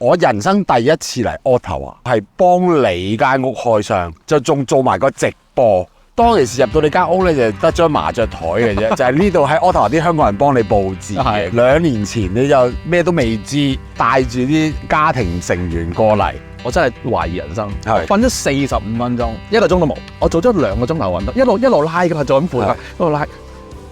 我人生第一次嚟 Ottawa 係幫你間屋開箱，就仲做埋個直播。當其時入到你間屋咧，就得張麻雀台嘅啫，就係呢度喺 Ottawa 啲香港人幫你佈置嘅。2年前你就咩都未知，帶住啲家庭成員過嚟，我真係懷疑人生。瞓咗45分鐘，1個鐘都冇。我做咗2個鐘頭運動，一路拉㗎嘛，做緊負荷，一路拉。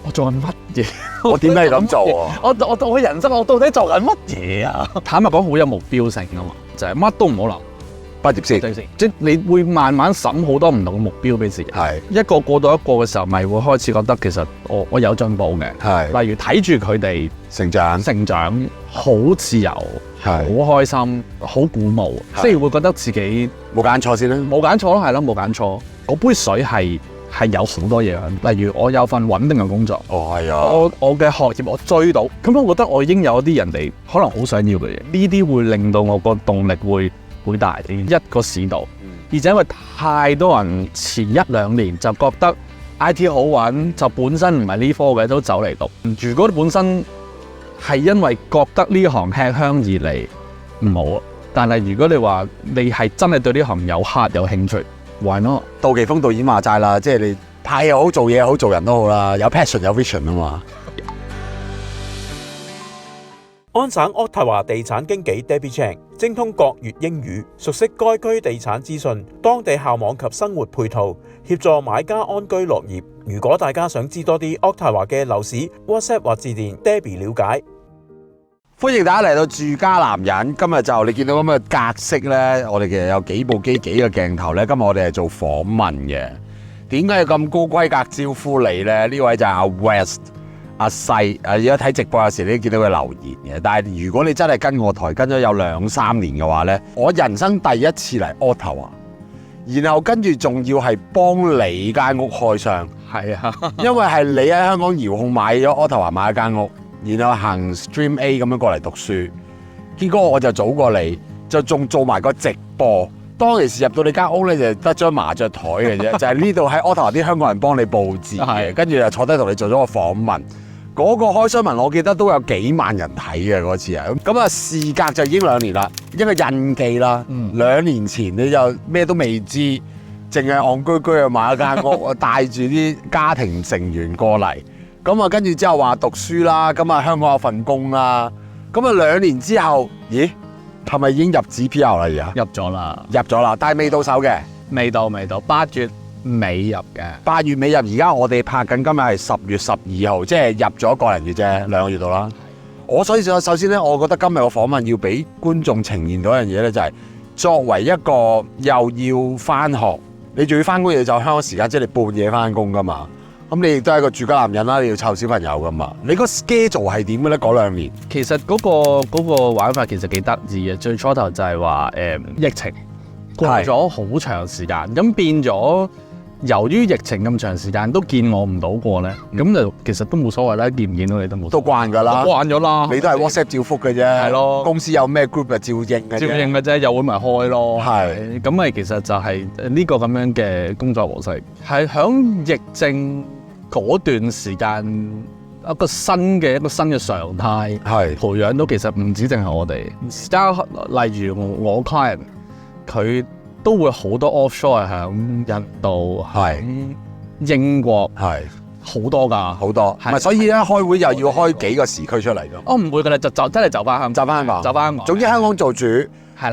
我做緊乜嘢？我點解要咁做啊？我人生我到底做緊乜嘢啊？坦白講，好有目標性㗎嘛，就係乜都唔好諗。畢業先，即係你會慢慢審好多唔同嘅目標俾自己。係一個過到一個嘅時候，咪會開始覺得其實我有進步嘅。係例如睇住佢哋成長，好自由，好開心，好鼓舞，即係會覺得自己冇揀錯先啦。冇揀錯咯，係咯，冇揀錯。嗰杯水係有好多嘢嘅，例如我有份穩定嘅工作。哦，係啊。我嘅學業我追到，咁我覺得我已經有一啲人哋可能好想要嘅嘢，呢啲會令到我個動力會大啲。一個市道，而且因為太多人前1-2年就覺得 IT 好揾，就本身唔係呢科嘅都走嚟讀。如果本身係因為覺得呢行吃香而嚟，唔好。但係如果你話你係真係對呢行有興趣，why not？杜琪峰導演話齋啦，即係你拍又好，做嘢又好，做人都好啦，有 passion 有 vision 啊嘛。安省渥太華地產經紀 Debbie Chang 精通國粵英語，熟悉該區地產資訊、當地校網及生活配套，協助買家安居樂業。如果大家想知多啲渥太華嘅樓市 ，WhatsApp 或致電 Debbie 了解。歡迎大家嚟到住家男人。今日就你見到咁嘅格式咧，我哋其實有幾部機幾個鏡頭咧。今日我哋係做訪問嘅。點解要咁高規格招呼你咧？呢位就係阿 West。阿細，而家睇直播有時你都見到佢留言嘅，但係如果你真係跟我台跟咗有2-3年嘅話呢，我人生第一次嚟 Ottawa，然後跟住仲要係幫你間屋開箱，係啊，因為係你喺香港遙控買咗 Ottawa 買一間屋，然後行 Stream A 咁樣過嚟讀書，結果我就早過你，就仲做埋個直播。當其時入到你間屋咧，就得張麻雀台嘅啫，就係呢度喺 Ottawa 啲香港人幫你佈置嘅，跟住就坐低同你做咗個訪問。嗰個開箱文我記得都有幾萬人睇嘅嗰次啊，咁啊事隔就已經2年啦，一個印記啦。2年前你就咩都未知，淨係戇居居去買一間屋，帶住啲家庭成員過嚟，咁啊跟住之後話讀書啦，咁啊香港有份工啦，咁啊2年之後，咦係咪已經入紙 PR 啦而家？入咗啦，但係未到手嘅，未到8月尾入嘅，8月尾入，而家我哋拍緊，今日係10月12號，即係入咗個零月啫，2個月到啦。所以首先咧，我覺得今日個訪問要俾觀眾呈現到一樣嘢咧，就係作為一個又要翻學，你仲要翻工，要就香港時間，即係你半夜翻工噶嘛。咁你亦都係一個住家男人啦，你要湊小朋友噶嘛。你個 schedule 係點嘅咧？嗰2年其實嗰個玩法其實幾得意嘅。最初頭就係話疫情過咗好長時間，咁變咗。由於疫情咁長時間都見我唔到過咧，咁就其實都冇所謂啦，見唔見到你都冇。都慣㗎啦，慣咗啦。你都係 WhatsApp 照覆嘅啫。係咯。公司有咩 group 就照應嘅啫。照應嘅啫，有會咪開咯。係。咁咪其實就係呢個咁樣嘅工作模式，係響疫症嗰段時間一個新嘅常態，係培養到其實唔止淨係我哋，而家例如我 client 佢。都會好多 offshore 係響印度、喺英國係好多㗎，好多。唔係，所以咧開會又要開幾個時區出嚟咯。唔會㗎啦，就真係就翻香港，就翻香港。總之香港做主，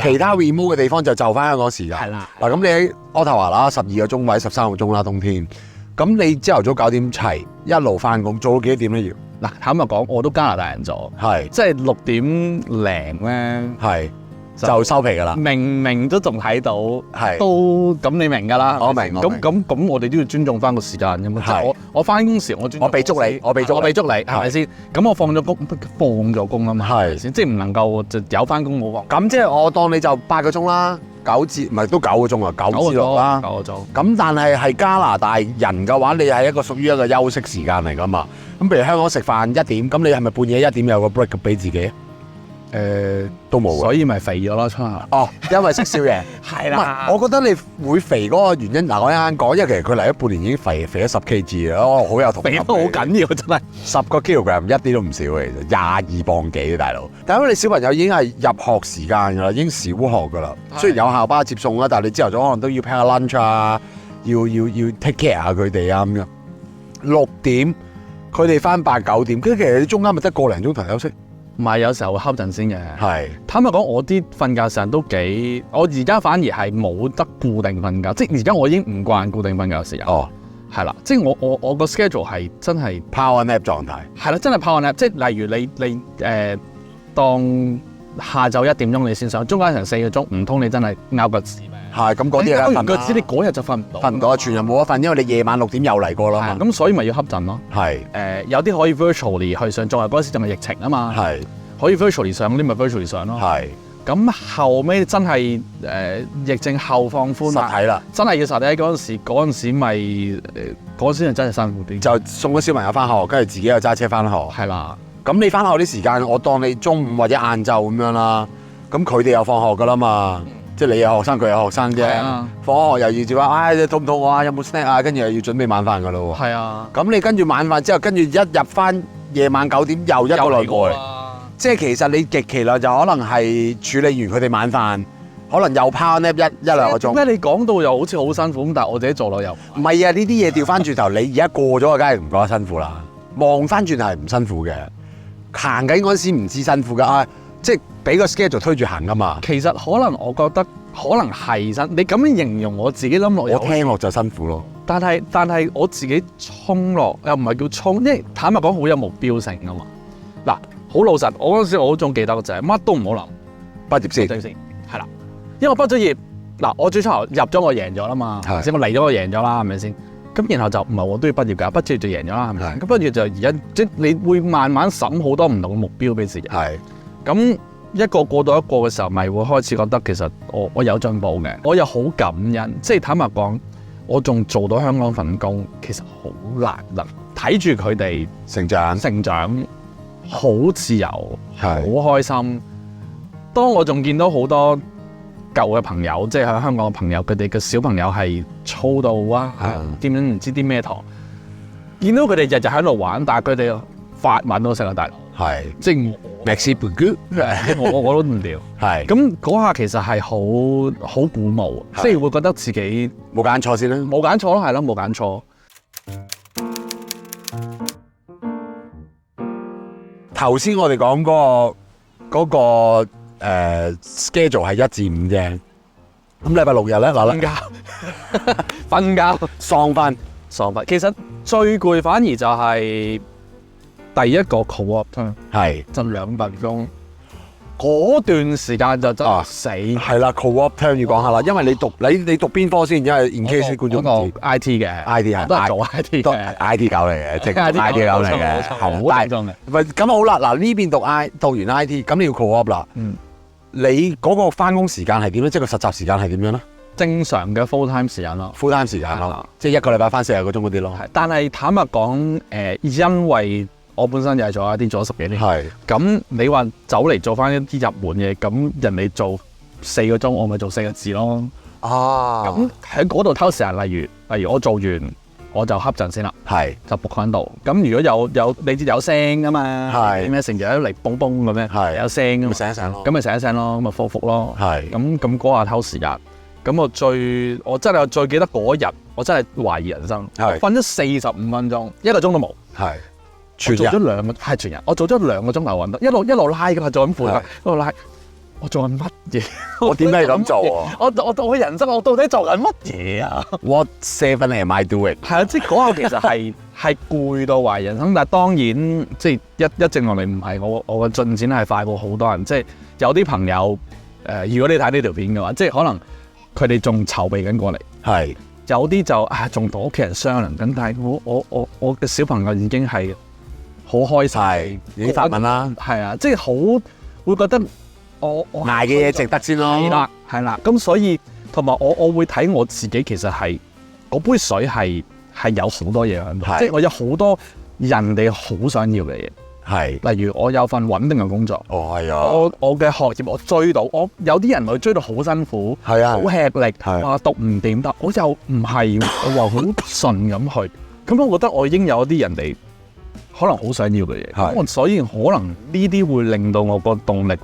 其他 remote 嘅地方就翻香港時間。係啦。嗱咁你喺渥太華啦，12個鐘或者13個鐘啦，冬天。咁你朝頭早9點齊，一路翻工，做到幾多點咧要？嗱，坦白講，我都加拿大人咗，係即係6點零咧，係。就收皮㗎啦，明都仲睇到，係都咁你明㗎啦，我明。咁我哋都要尊重翻個時間㗎嘛。係我翻工時我俾足你，我俾足你，係咪先？咁我放咗工啊嘛，係先，即係唔能夠就有翻工冇放。咁即係我當你就8個鐘啦，9至唔係都9個鐘啊，9至6啦，9個鐘。咁但係加拿大人嘅話，你係一個屬於一個休息時間嚟㗎嘛。咁譬如香港食飯1點，咁你係咪半夜1點有個 break 俾自己？都冇啊。所以咪肥咗咯，出口。哦，因為食宵夜。係唔係，我覺得你會肥嗰個原因，嗱我一陣講，因為其實佢嚟咗半年已經肥咗10 kg 啦，我好有同感。肥得好緊要，真係。10個 kilogram 一啲都唔少嘅，其實22磅幾啊，大佬。但係因為你小朋友已經係入學時間㗎啦，已經小學㗎啦。雖然有校巴接送啦，但係你朝頭早可能都要 pack 下 lunch 啊，要 take care 下佢哋啊咁樣。6點佢哋翻8、9點，跟住其實你中間咪得個零鐘頭休息。唔係，有時候會瞌陣先嘅。係。坦白講，我啲瞓覺時間都幾，我而家反而係冇得固定瞓覺，即係而家我已經唔慣固定瞓覺時間。哦，係啦，即係我個 schedule 係真係 power nap 狀態。係啦，真係 power nap，即係例如你當下晝1點鐘你先上，中間成4個鐘，唔通你真係拗個字咩？係咁嗰啲係瞓個字你嗰日就瞓唔到，瞓唔到，全日冇得瞓，因為你夜晚6點又嚟過啦嘛。咁所以咪要瞌陣咯。係。有啲可以 virtually 去上，仲係嗰陣時仲係疫情啊嘛。係。可以 virtually 上嗰啲咪 virtually 上咯。係。咁後尾真係疫症後放寬實體啦，真係要實體嗰陣時咪嗰陣時真係辛苦啲。就送咗小朋友翻學，跟住自己又揸車翻學。係啦。咁你翻學啲時間，我當你中午或者晏晝咁樣啦。咁佢哋又放學噶啦嘛。即係你有學生，佢有學生啫。放學又要照話，你肚唔肚餓啊？有冇 snack 啊？跟住又要準備晚飯噶咯喎。係啊。咁你跟住晚飯之後，跟住一入翻夜晚9點，又一個來過嚟。即係其實你極其量就可能係處理完佢哋晚飯，可能又 power nap 一兩個鐘。點解你講到又好似好辛苦咁，但係我自己做落又唔係啊！呢啲嘢調翻轉頭，你而家過咗，梗係唔覺得辛苦啦。望翻轉頭係唔辛苦嘅，行緊嗰陣時唔知辛苦㗎。即係俾個 schedule 推住行㗎嘛。其實可能我覺得可能係你咁樣形容我自己諗落，我聽落就辛苦咯。但係我自己衝落又唔係叫衝，因為坦白講好有目標性㗎嘛。嗱，好老實，我嗰陣時我好仲記得就係乜都唔好諗，畢業先係啦。因為我畢咗業，嗱我最初入咗我贏咗啦嘛，先我嚟咗我贏咗啦，係咪先？咁然後就唔係我都要畢業㗎，畢咗業就贏咗啦，係咪？咁畢業就而家即係你會慢慢審好多唔同嘅目標俾自己。係。咁一個過到一個嘅時候，咪會開始覺得其實我有進步嘅，我又好感恩。即係坦白講，我仲做到香港份工，其實好難得。睇住佢哋成長，好自由，好開心。當我仲見到好多舊嘅朋友，即係喺香港嘅朋友，佢哋嘅小朋友係操到哇，點樣唔知啲咩堂，見到佢哋日日喺度玩，但係佢哋法文都識啊，大佬。係，即係我都唔掂。係，咁嗰下其實係好鼓舞，即係會覺得自己冇揀錯先啦，冇揀錯咯，係咯，冇揀錯。頭先我哋講嗰個schedule 係1至5啫，咁禮拜6日咧嗱，瞓覺喪瞓。其實最攰反而就係第一個 co-op term， 係就2分鐘，嗰段時間就真係死。係啦 ，co-op term 要講下啦，因為你讀邊科先？因為 in case 觀眾唔知 IT 嘅 ，IT 係都係做 IT 嘅 IT 狗嚟嘅，即係 IT 狗嚟嘅，好大眾嘅。喂，咁好啦，嗱呢邊讀完 IT， 咁你要 co-op 啦。你嗰個翻工時間係點咧？即係個實習時間係點樣咧？正常嘅 full time 時間咯 ，full time 時間咯，即係一個禮拜翻40個鐘嗰啲咯。但係坦白講，因為我本身又係做 IT 做咗10幾年，係咁你話走嚟做翻一啲入門嘅，咁人哋做4個鐘，我咪做4個字咯。咁喺嗰度偷時間，例如我做完我就瞌陣先啦，係就伏喺度。咁如果有你知有聲噶嘛，係咩成日都嚟嘣嘣咁樣，係有聲噶嘛，醒一醒咯，咁咪醒一醒咯，咁咪復咯，係咁嗰下偷時間。咁我真係最記得嗰日，我真係懷疑人生，瞓咗45分鐘，1個鐘都冇，係全日做咗2個，係全日，我做咗2個鐘頭運動，一路拉㗎嘛，做緊負荷，一路拉，我做緊乜嘢？我點解要咁做啊？我人生我到底做緊乜嘢啊 ？What 7 am I doing？ 係啊，即係嗰下其實係攰到懷疑人生，但係當然即係一直落嚟唔係我嘅進展係快過好多人，即係有啲朋友如果你睇呢條片嘅話，即係可能。佢哋仲籌備緊過嚟，係有啲就仲同屋企人商量緊，但係我嘅小朋友已經係好開心，已經發問啦，係啊，即係好會覺得我捱嘅嘢值得先咯，係啦，咁所以同埋我會睇我自己，其實係嗰杯水係有好多嘢喺度，即係我有好多人哋好想要嘅嘢，係。例如我有份穩定嘅工作，哦，係啊。我嘅學業我追到，我有啲人佢追到好辛苦，係啊好吃力，係話讀唔掂得，我又唔係，我話好順咁去。咁我覺得我已經有一啲人哋可能好想要嘅嘢，係咁所以可能呢啲會令到我個動力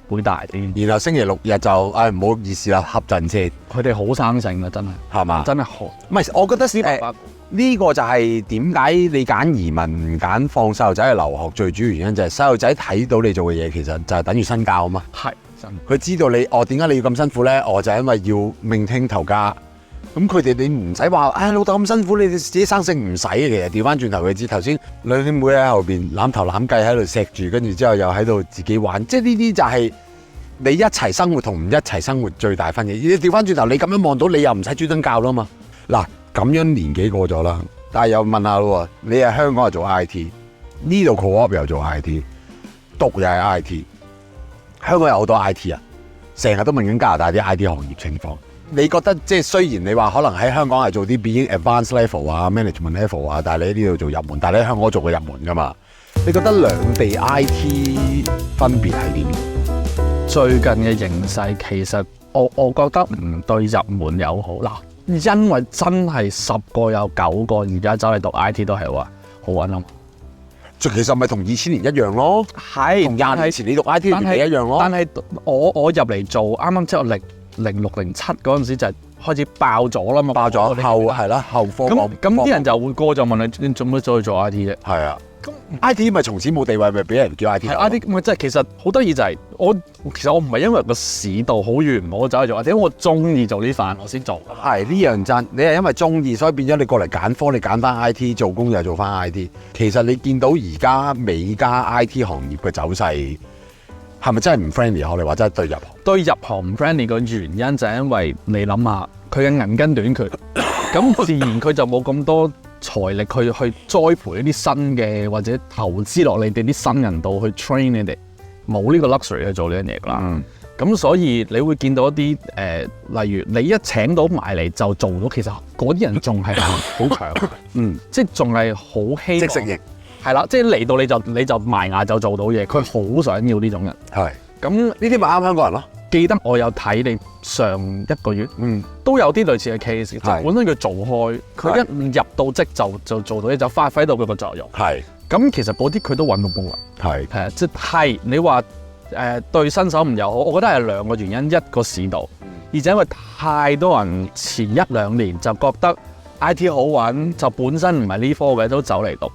會大啲。然後星期六日就唔好意思啦，瞌陣先，佢哋好生性啊，真係係嘛？真係好。唔係，我覺得呢個就係點解你揀移民唔揀放細路仔去留學最主要原因就係細路仔睇到你做嘅嘢，其實就係等於身教啊嘛。係真。佢知道你點解你要咁辛苦咧？就係因為要命聽頭家。咁佢哋你唔使話，老豆咁辛苦，你哋自己生性唔使嘅。其實調翻轉頭佢知，頭先兩兄妹喺後邊攬頭攬計喺度錫住，跟住之後又喺度自己玩，即係呢啲就係你一齊生活同唔一齊生活最大分野。你調翻轉頭，你咁樣望到，你又唔使專登教啦嘛。嗱，咁樣年紀過咗啦，但係又問下咯，你係香港係做 I T， 呢度 co-op 又做 I T， 讀又係 I T， 香港有好多 I T 啊，成日都問緊加拿大啲 I T 行業情況。你覺得即係雖然你話可能喺香港係做啲 being advanced level 啊 management level 啊，但係你喺呢度做入門，但係你喺香港做過入門噶嘛？你覺得兩地 IT 分別係點？最近嘅形勢其實我覺得唔對入門友好嗱，因為真係10個有9個而家走嚟讀 IT 都係話好揾啊！其實咪同2000年一樣咯，係同20年前你讀 IT 嘅原理一樣咯。但係我入嚟做啱啱之後06、07嗰陣時就係開始爆咗啦嘛，爆咗後係啦後科網咁啲人就會過就問你做乜再去做 IT 啫？係啊，咁 IT 咪從此冇地位，咪俾人叫 IT。係 IT 咪即係其實好得意就係其實我唔係因為個市道好遠唔好走去做，或者我中意做呢飯我先做。係呢樣真，你係因為中意，所以變咗你過嚟揀科，你揀翻 IT 做工又做翻 IT。其實你見到而家美加 IT 行業嘅走勢。係咪真係唔 friendly？我哋話真係對入行唔 friendly 嘅原因就係因為你諗下佢嘅銀根短缺，咁自然佢就冇咁多財力去栽培一啲新嘅或者投資落你哋啲新人度去 train 你哋，冇呢個 luxury 去做呢樣嘢㗎啦。咁所以你會見到一啲例如你一請到埋嚟就做到，其實嗰啲人仲係好強，即係仲係好希望。即食型。係啦，即係嚟到你就埋牙就做到嘢，佢好想要呢種人。係咁呢啲咪啱香港人咯？記得我有睇你上一個月，都有啲類似嘅 case，即係本身佢做開，佢一入到職就做到嘢，就發揮到佢個作用。係咁，其實嗰啲佢都揾到工啦。係即係你話對新手唔友好，我覺得係兩個原因，一個市道，而且因為太多人前1-2年就覺得 IT 好揾，就本身唔係呢科嘅都走嚟讀，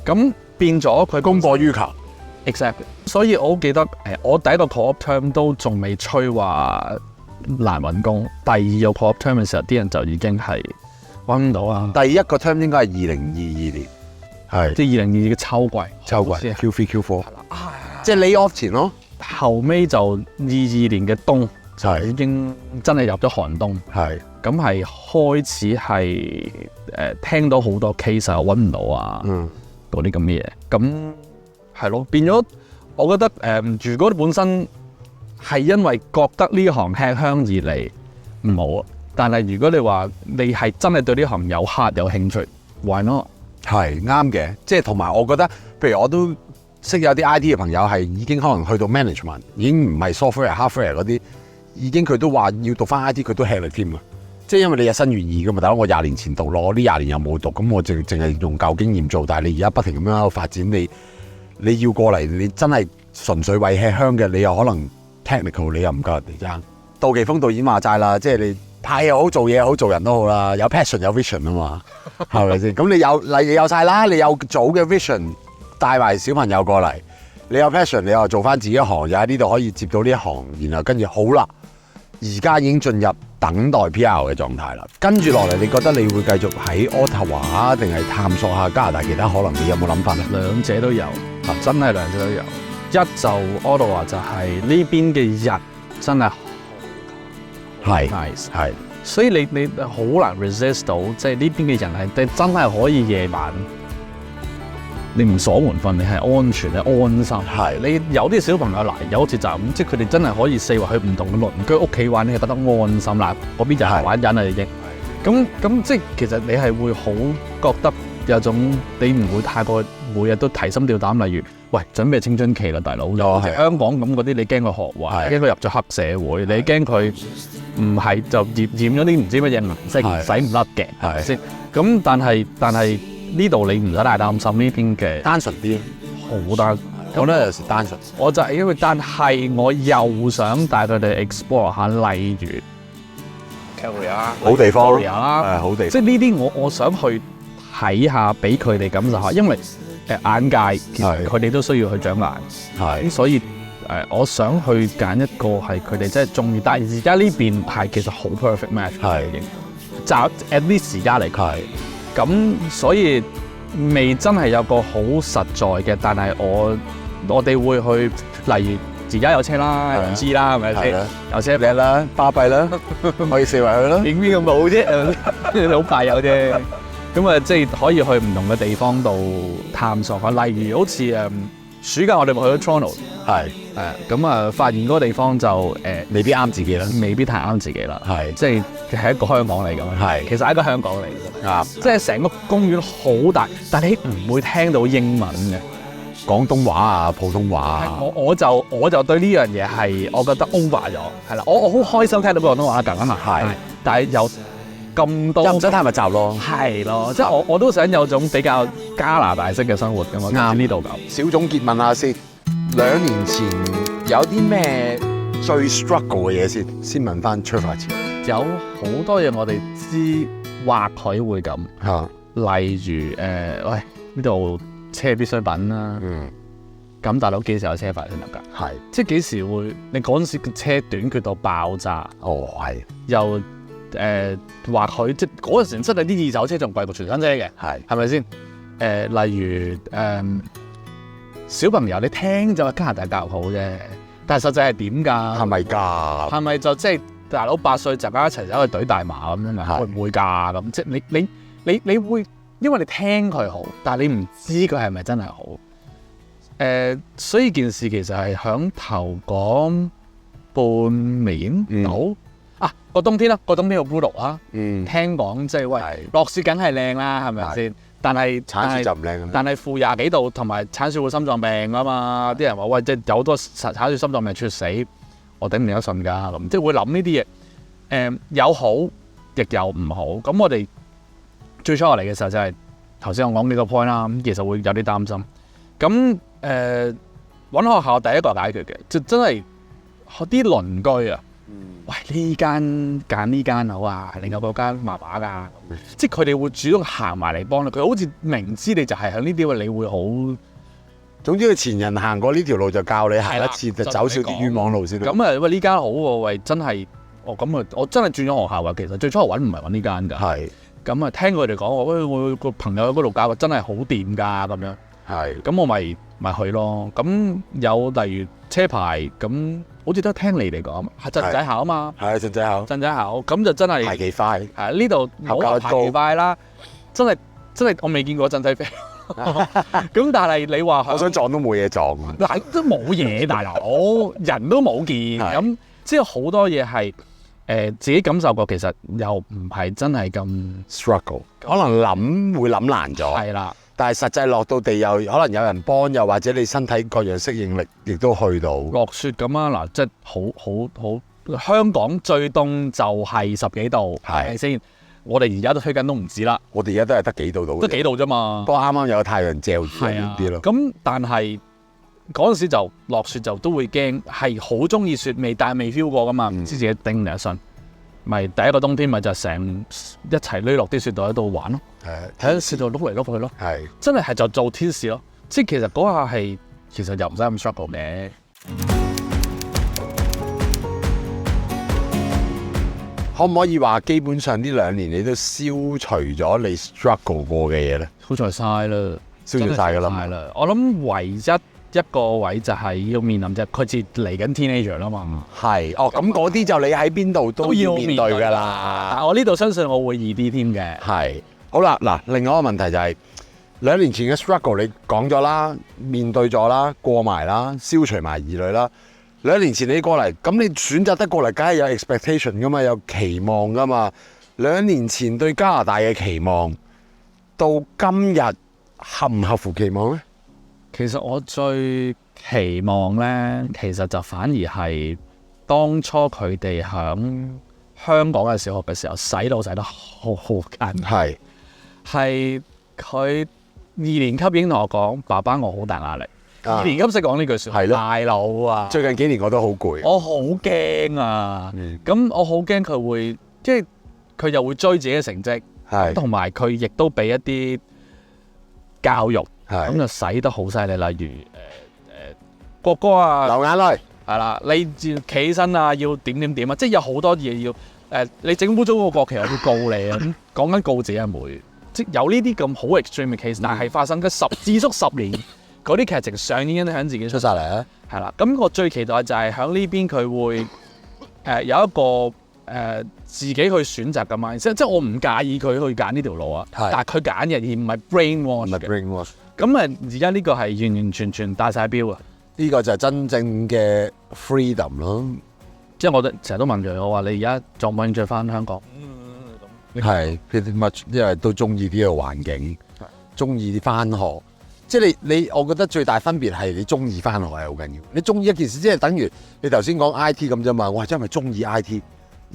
咁變咗佢供過於求 ，exactly。所以我好記得我第一個 co-op term 都仲未吹話難揾工，第二個 co-op term 嘅時候，啲人就已經係揾唔到啊。第一個 term 應該係2022年，係即係2022嘅秋季，Q3 Q4，即係 lay off 前咯。後尾就22年嘅冬。就已經真係入咗寒冬，咁係開始係聽到好多 case 啊，揾唔到啊，嗰啲咁嘅嘢，咁係咯，變咗我覺得如果本身係因為覺得呢行吃香而嚟唔好啊，但係如果你話你係真係對呢行有 heart 有興趣 ，why not？係啱嘅，即係同埋我覺得，譬如我都識有啲 IT 嘅朋友係已經可能去到 management， 已經唔係 software、hardware 嗰啲。已經佢都話要讀翻 IT， 佢都吃力添啊！即係因為你日新月異噶嘛，大佬我20年前讀咯，我呢20年又冇讀，咁我淨係用舊經驗做，但係你而家不停咁樣喺度發展，你要過嚟，你真係純粹為吃香嘅，你又可能 technical， 你又唔夠人哋爭。杜琪峰導演話齋啦，即係你拍又好，做嘢又好，做人都好啦，有 passion 有 vision 啊嘛，係咪先？咁你有晒啦，你有早嘅 vision 帶埋小朋友過嚟，你有 passion， 你又做翻自己一行，又喺呢度可以接到呢一行，然後跟住好啦。而家已經進入等待 PR 嘅狀態啦，跟住落嚟，你覺得你會繼續喺渥太華定係探索下加拿大其他可能？你有冇諗法咧？兩者都有，真係兩者都有。一就渥太華就係呢邊嘅人真係係 nice， 係，所以你好難 resist 到，即係呢邊嘅人係真係可以夜晚。你唔鎖門瞓，你係安全，你安心。係你有啲小朋友嚟，有好似就咁，即係佢哋真係可以四圍去唔同嘅鄰居屋企玩，你係覺得安心啦。嗰邊就係玩緊啦已經。咁即係其實你係會好覺得有種你唔會太過每日都提心吊膽。例如喂，準備青春期啦，大佬。係香港咁嗰啲，你驚佢學壞，驚佢入咗黑社會，你驚佢唔係就染咗啲唔知乜嘢顏色，洗唔甩嘅，係咪先？咁但係呢度你唔使太擔心呢邊嘅，單純啲，好單。我覺得有時單純。我就係因為，但係我又想帶佢哋 explore 下，例如 Korea 好地方咯，啦，好地方。即係呢啲我想去睇下，俾佢哋感受下，因為眼界其實佢哋都需要去長眼，咁所以我想去揀一個係佢哋真係中意，但係而家呢邊係其實好 perfect match 已經，就 at least 而家嚟講，咁所以未真係有個好實在嘅，但係我哋會去，例如而家有車啦，唔知啦，係咪先？有車靚啦，巴閉啦，可以四圍去啦。邊個冇啫？好快有啫。咁啊，即係可以去唔同嘅地方度探索下。例如好似暑假我哋咪去咗 Toronto， 咁啊，發現嗰個地方就未必啱自己啦，未必太啱自己啦。即係一個香港嚟㗎，其實係一個香港嚟嘅，即係成個公園好大，但係你唔會聽到英文嘅。廣東話啊，普通話啊，我就對呢樣嘢係我覺得 over 咗，係啦，我好開心聽到廣東話㗎嘛，但係有咁多，又唔使太密集咯，係咯，即係我都想有種比較加拿大式嘅生活㗎嘛，啱呢度咁。小總結問下先，2年前有啲咩最 struggle 嘅嘢先問翻出發前，有好多嘢我哋知或許會咁，例如喂呢度。車必需品啦，咁大佬幾時有車牌先得㗎？即係幾時會？你嗰陣時個車短缺到爆炸，又或許即係嗰陣時真係啲二手車仲貴過全新車嘅，係咪先？例如小朋友你聽就話加拿大教育好啫，但係實際係點㗎？係咪㗎？係咪就即係大佬8歲就一齊走去懟大麻咁樣啊？會唔會㗎？咁即係你會？因為你聽佢好，但係你唔知佢係咪真係好。所以件事其實係響頭講半年到個冬天啦，個冬天好 brutal 啦。聽講即係喂落雪梗係靚啦，係咪先？但係鏟雪就唔靚。但係負20幾度同埋鏟雪會心臟病啊嘛！啲人話喂，即係有好多鏟雪心臟病猝死，我頂唔頂得順㗎咁，即係會諗呢啲嘢。有好亦有唔好，咁我哋。最初落嚟嘅時候就係頭先我講呢個 point 啦，咁其實會有啲擔心。咁揾學校第一個解決嘅，就真係啲鄰居啊，喂呢間揀呢間好啊，另外嗰間麻麻㗎，即係佢哋會主動行埋嚟幫你，佢好似明知你就係喺呢啲位，你會好。總之佢前人行過呢條路就教你行一次，就走少啲冤枉路先。咁喂呢間好喎，喂真係，咁我真係轉咗學校啊。其實最初揾唔係揾呢間㗎。咁啊，聽佢哋講話，喂，我個朋友喺嗰度教，真係好掂㗎咁樣。咁我咪去咯。咁有例如車牌，咁好似都聽你哋講，係鎮仔考啊嘛。鎮仔考，咁就真係排期快。呢度冇排期快啦，真係我未見過鎮仔飛。咁但係你話，我想撞都冇嘢撞。嗱，都冇嘢，大佬人都冇見。咁即係好多嘢係。自己感受過，其實又唔係真係咁 struggle，可能諗會諗難咗。係啦，但係實際落到地又可能有人幫，又或者你身體各樣適應力亦都去到。落雪咁啊，嗱，即係好香港最凍就係10幾度，係咪先？我哋而家都推緊都唔止啦。我哋而家都係得幾度到，得幾度啫嘛。不過啱啱有個太陽照住啲咯。咁但係。嗰陣時就落雪就都會驚，係好中意雪味，但係未 feel 過噶嘛，唔知自己頂唔頂得順。咪第一個冬天咪就成一齊匿落啲雪度喺度玩咯，睇下雪度碌嚟碌去咯，真係就做天使咯。即係其實嗰下係其實又唔使咁 struggle 嘅。可唔可以話基本上呢2年你都消除咗你 struggle 過嘅嘢咧？消除晒啦，消除晒噶啦。我諗唯一個位就係要面臨就係佢似嚟緊 teenager 啦嘛。係咁嗰啲就你喺邊度都要面對㗎啦。但我呢度相信我會易啲添嘅。係好啦，嗱，另外一個問題就係2年前嘅 struggle 你講咗啦，面對咗啦，過埋啦，消除埋疑慮啦。2年前你過嚟，咁你選擇得過嚟，梗係有 expectation 㗎嘛，有期望㗎嘛。2年前對加拿大嘅期望，到今日合唔合乎期望咧？其實我最期望咧，其實就反而係當初佢哋響香港嘅小學嘅時候，洗腦洗得好緊。係佢2年級已經同我講：爸爸，我好大壓力。2年級識講呢句説話，大佬啊！最近幾年我都好攰，我好驚啊！咁我好驚佢會，即係佢又會追自己嘅成績，同埋佢亦都俾一啲教育，咁就洗得好犀利。例如國歌啊，流眼淚係啦，你企起身啊，要點點點啊，即係有好多嘢要你整污糟個國旗，我會告你啊！咁講緊告自己阿妹，即係有呢啲咁好 extreme 嘅 case，但係發生嘅至足10年。嗰啲劇情上已經響自己出晒嚟啊！係啦，咁我最期待就係響呢邊佢會有一個自己去選擇嘅 mindset，即係我唔介意佢去揀呢條路啊，但係佢揀嘅而唔係 brainwash 嘅。咁而家呢個係完完全全帶晒標啊！呢個就係真正嘅 freedom 咯。即係我成日都問佢，我話你而家仲唔興趣翻香港？係 pretty much，因為都中意呢個環境，中意啲翻學。即係你，我覺得最大分別係你中意翻學係好緊要。你中意一件事，即係等於你頭先講 IT 咁啫嘛。我係因為中意 IT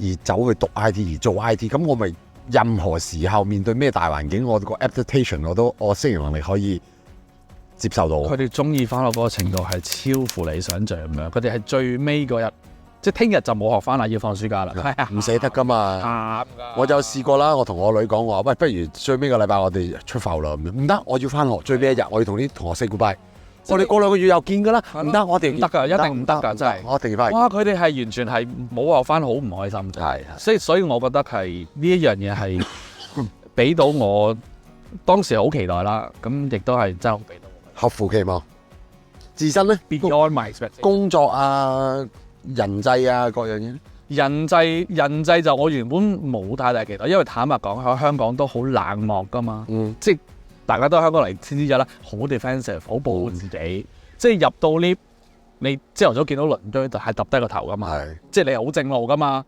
而走去讀 IT 而做 IT，咁我咪任何時候面對咩大環境，我個 adaptation 我適應能力可以接受到。佢哋中意翻學嗰個程度係超乎你想象咁樣。佢哋係最尾嗰日。即係聽日就冇學翻啦，要放暑假啦，唔捨得噶嘛。我就試過啦，我同我女講話，喂，不如最尾個禮拜我哋出埠啦咁樣。唔得，我要翻學，最尾一日我要同啲同學 say goodbye。我哋過2個月又見噶啦，唔得，我哋唔得㗎，一定唔得㗎，真係。我一定要翻。哇！佢哋係完全係冇學翻，好唔開心。所以我覺得係呢一樣嘢係俾到我當時好期待啦。咁亦都係真係好俾到我。合乎期望。自身咧 ，beyond my expectation，工作啊。人際啊，各樣嘢。人際就我原本冇太大期待，因為坦白講喺香港都好冷漠噶嘛。即係大家都喺香港嚟先知咗啦，好 defensive， 好保護自己。即係入到 lift，你朝頭早見到鄰居就係揼低個頭噶嘛。即係你係好正路噶嘛。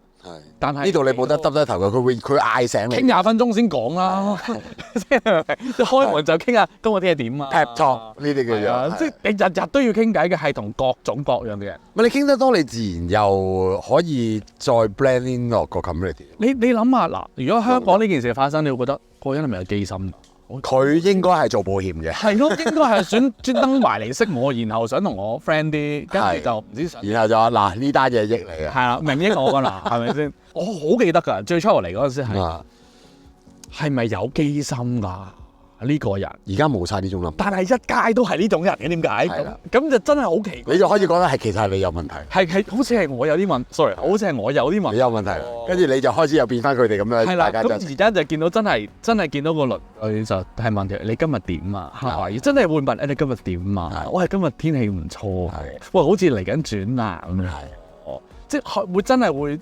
但係呢度你冇得揼低頭嘅，佢嗌醒你。傾20分鐘先講啦，即係開門就傾下今日啲嘢點啊 ？Pep talk 呢啲叫做，即係你日日都要傾偈嘅，係同各種各樣嘅人。你傾得多，你自然又可以再 blend in 落個 community。你諗下嗱，如果香港呢件事發生，你會覺得個人係咪有機心？佢應該係做保險嘅。係咯，應該係專登埋嚟識我，然後想同我 friend 啲，跟住就唔知。然後就話嗱，呢單嘢益你嘅。係啦，明益我㗎啦，係咪先？我好記得㗎，最初我嚟嗰陣時係咪有機心㗎？呢個人而家冇晒呢種諗，但係一街都係呢種人嘅，點解？咁就真係好奇怪。你就開始覺得其實係你有問題，係好似係我有啲問 ，sorry， 好似係我有啲問題，你有問題，跟住你就開始又變翻佢哋咁樣。係啦，咁而家就見到真係見到個鄰居就係問佢：你今日點啊？係真係會問你今日點啊？我係今日天氣唔錯，喂，好似嚟緊轉涼咁樣。即係會真係會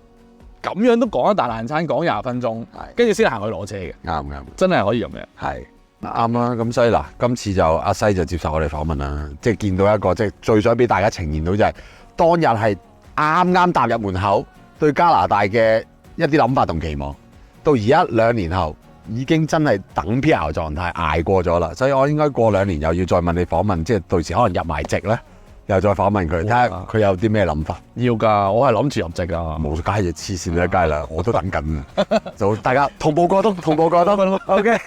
咁樣都講一大爛餐，講20分鐘，跟住先行去攞車嘅。啱，真係可以咁樣。係。啱啦，咁所以嗱，今次就阿西就接受我哋訪問啦，即係見到一個即係最想俾大家呈現到就係當日係啱啱踏入門口對加拿大嘅一啲諗法同期望，到而家2年後已經真係等 PR 狀態捱過咗啦，所以我應該過2年又要再問你訪問，即係到時可能入埋籍咧，又再訪問佢，睇下佢有啲咩諗法。要㗎，我係諗住入籍㗎，冇街就黐線啦，街啦，我都等緊啊，就大家同步過冬，OK。